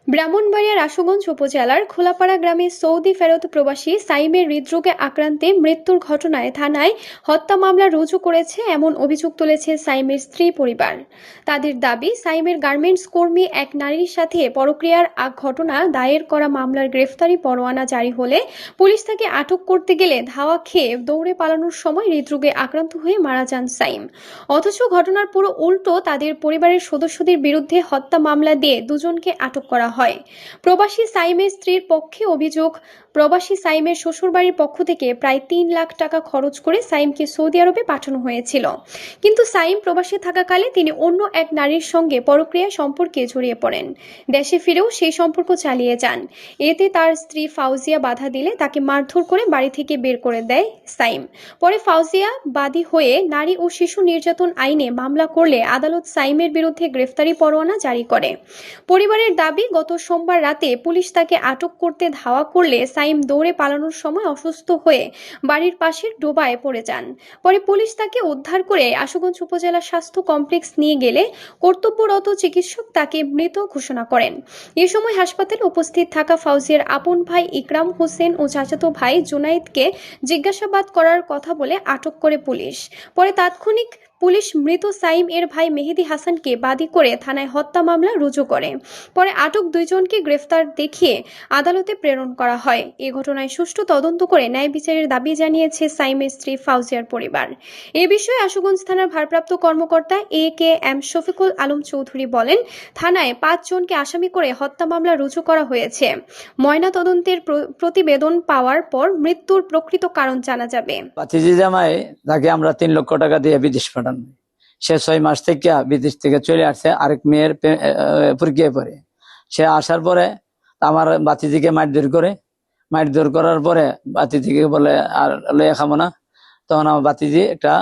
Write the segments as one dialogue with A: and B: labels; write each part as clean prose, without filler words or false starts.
A: ব্রাহ্মণবাড়িয়ার আশুগঞ্জ উপজেলার খোলাপাড়া গ্রামে সৌদি ফেরত প্রবাসী সাইমের হৃদরোগে আক্রান্তে মৃত্যুর ঘটনায় থানায় হত্যা মামলা রুজু করেছে এমন অভিযোগ তুলেছে সাইমের স্ত্রী পরিবার। তাদের দাবি, সাইমের গার্মেন্টস কর্মী এক নারীর সাথে পরক্রিয়ার ঘটনা দায়ের করা মামলার গ্রেফতারি পরোয়ানা জারি হলে পুলিশ তাকে আটক করতে গেলে ধাওয়া খেয়ে দৌড়ে পালানোর সময় হৃদরোগে আক্রান্ত হয়ে মারা যান সাইম। অথচ ঘটনার পুরো উল্টো, তাদের পরিবারের সদস্যদের বিরুদ্ধে হত্যা মামলা দিয়ে দুজনকে আটক করা হয়। প্রবাসী সাইমের স্ত্রীর পক্ষে অভিযোগ, প্রবাসী সাইমের শ্বশুরবাড়ির পক্ষ থেকে প্রায় ৩ লাখ টাকা খরচ করে সাইমকে সৌদি আরবে পাঠানো হয়েছিল। কিন্তু সাইম প্রবাসী থাকাকালে তিনি অন্য এক নারীর সঙ্গে পরক্রিয়া সম্পর্কে জড়িয়ে পড়েন। দেশে ফিরেও সেই সম্পর্ক চালিয়ে যান। এতে তার স্ত্রী ফাউজিয়া বাধা দিলে তাকে মারধর করে বাড়ি থেকে বের করে দেয় সাইম। পরে ফাউজিয়া বাদী হয়ে নারী ও শিশু নির্যাতন আইনে মামলা করলে আদালত সাইমের বিরুদ্ধে গ্রেফতারি পরোয়ানা জারি করে। পরিবারের দাবি, গত সোমবার রাতে পুলিশ তাকে আটক করতে ধাওয়া করলে সাইম দৌড়ে পালানোর সময় অসুস্থ হয়ে বাড়ির পাশের ডোবায় পড়ে যান। পরে পুলিশ তাকে উদ্ধার করে আশুগঞ্জ উপজেলা স্বাস্থ্য কমপ্লেক্স নিয়ে গেলে কর্তব্যরত চিকিৎসক তাকে মৃত ঘোষণা করেন। এ সময় হাসপাতালে উপস্থিত থাকা ফাউজিয়ার আপন ভাই ইকরাম হোসেন ও চাচাতো ভাই জুনাইদকে জিজ্ঞাসাবাদ করার কথা বলে আটক করে পুলিশ। পরে তাৎক্ষণিক পুলিশ মৃত সাইম এর ভাই মেহেদি হাসানকে বাদী করে থানায় হত্যা মামলা রুজু করে। পরে আটক দুইজনকে গ্রেফতার দেখিয়ে আদালতে প্রেরণ করা হয়। এ ঘটনায় সুষ্ঠু তদন্ত করে ন্যায় বিচারের দাবি জানিয়েছে সাইমের স্ত্রী ফাউজিয়ার পরিবার। এ বিষয়ে আশুগঞ্জ থানার ভারপ্রাপ্ত কর্মকর্তা AKM শফিকুল আলম চৌধুরী বলেন, থানায় 5 জনকে আসামি করে হত্যা মামলা রুজু করা হয়েছে। ময়না তদন্তের প্রতিবেদন পাওয়ার পর মৃত্যুর প্রকৃত কারণ জানা যাবে।
B: ভাতিজি জামাই তাকে আমরা 3 লক্ষ টাকা দিয়ে বিদেশ পাঠান। সে 6 মাস থেকে বিদেশ থেকে চলে আসছে আরেক মেয়ের পরীক্ষায় পড়ে। সে আসার পরে আমার ভাতিজিকে মারধর করার পরে ভাতিজিকে বলে আর লইয়া খাবো না। তখন আমার ভাতিজি একটা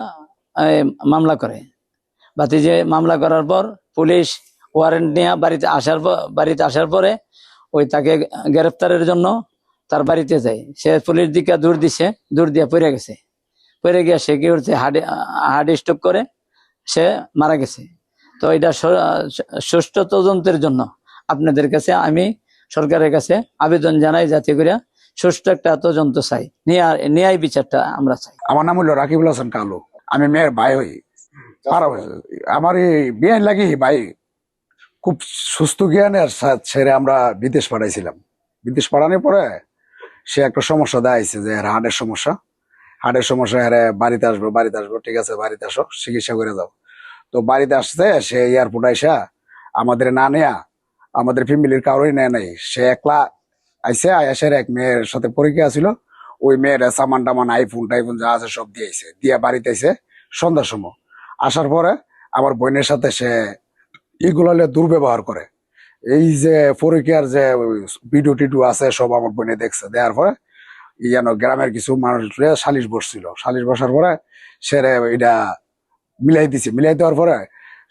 B: মামলা করে। ভাতিজি মামলা করার পর পুলিশ ওয়ারেন্ট নিয়ে বাড়িতে আসার পরে ওই তাকে গ্রেফতারের জন্য তার বাড়িতে যায়। সে পুলিশ দিকে দূর দিয়ে পড়ে গিয়ে সে কি করছে, হার্ট স্ট্রোক করে সে মারা গেছে। তো এটা সুষ্ঠু তদন্তের জন্য আপনাদের কাছে আমি সরকারের কাছে আবেদন জানাই, যাতে করে সুষ্ঠু একটা তদন্ত চাই, ন্যায় বিচারটা আমরা চাই।
C: আমার নাম হলো রাকিবুল হাসান কালু। আমি মেয়ের ভাই হই। আমার এই বিয়ে লাগি ভাই খুব সুস্থ জ্ঞানের ছেড়ে আমরা বিদেশ পাঠাইছিলাম। বিদেশ পাঠানোর পরে সে একটা সমস্যা দেখাইছে যে হার্টের সমস্যা বাড়িতে আসবো, ঠিক আছে বাড়িতে আসো, চিকিৎসা করে যাও। তো বাড়িতে আসছে সে এয়ারপোর্ট আইসা আমাদের না নেয়া, আমাদের ফ্যামিলির কারোই নেয় নাই। সে একলা আইসে, আয়াসের এক মেয়ের সাথে পরীক্ষা ছিল। ওই মেয়ের সামান টামান আইফোন টাইফোন যা আছে সব দিয়েছে, দিয়ে বাড়িতে আইসে সন্ধ্যার সময়। আসার পরে আমার বোনের সাথে সে এগুলো দুর্ব্যবহার করে। এই যে পরীক্ষার যে ভিডিও টিডিও আছে সব আমার বোনে দেখছে। দেওয়ার পরে গ্রামের কিছু মানুষ সালিশ বসার পরে সে এটা মিলাই দেওয়ার পরে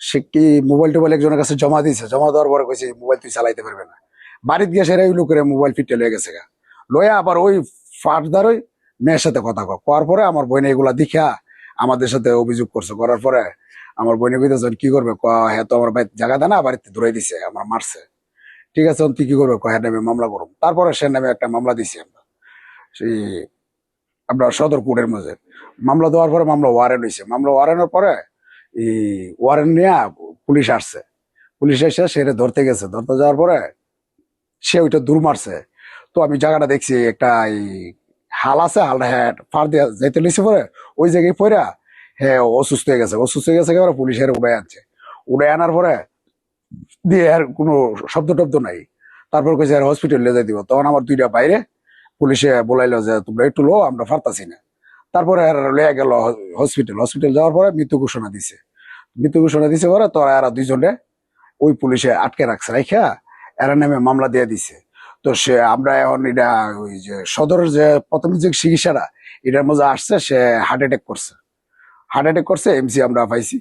C: সে কি মোবাইল টোবাইল একজনের কাছে জমা দেওয়ার পরে কইছে মোবাইল তুই চালাইতে পারবে না। বাড়িতে গিয়ে সেরা লোকের মোবাইল ফিটে লয়ে গেছে লয়া আবার ওই ফার্দার ওই মেয়ের সাথে কথা কওয়ার পরে আমার বোনে এগুলা দেখা আমাদের সাথে অভিযোগ করার পরে আমার বোনে কইতেছে কি করবে, হ্যাঁ তো আমার বাড়িতে জায়গা দেয় না, বাড়িতে ধরে দিছে, আমার মারছে। ঠিক আছে তুই কি করবে, হ্যাঁ নামে মামলা করুন। তারপরে সে নামে একটা মামলা দিছি আমরা সেই আমরা সদর কোর্টের মাঝে। মামলা দেওয়ার পরে মামলা ওয়ারেন্ট হয়েছে। মামলা ওয়ারেন্টের পরে এই ওয়ারেন্ট নিয়ে পুলিশ আসছে। পুলিশ এসে সেটা ধরতে যাওয়ার পরে সে ওইটা দূর মারছে। তো আমি জায়গাটা দেখছি একটা হাল আছে, হালটা হ্যাঁ ফার দিয়ে যাইতে লিখছে পরে ওই জায়গায় পড়া হ্যাঁ অসুস্থ হয়ে গেছে এবার পুলিশের উড়ে আনার পরে দিয়ে আর কোনো শব্দ টব্দ নাই। তারপর কইছে আর হসপিটাল নিয়ে যাই দিব। তখন আমার 2টা বাইরে পুলিশে বলাইলো যে তোমরা একটু লো, আমরা পারতাছি না। তারপরে লয়ে গেল হসপিটাল যাওয়ার পরে মৃত্যু ঘোষণা দিছে পরে তোরা এরা 2জনে ওই পুলিশে আটকে রাখছে, রাইখা এরা নামে মামলা দিয়ে দিছে। তো সে আমরা এখন এটা ওই যে সদরের যে প্রথম যে চিকিৎসাটা এটার মধ্যে আসছে, সে হার্ট অ্যাটাক করছে, এমসি আমরা পাইছি।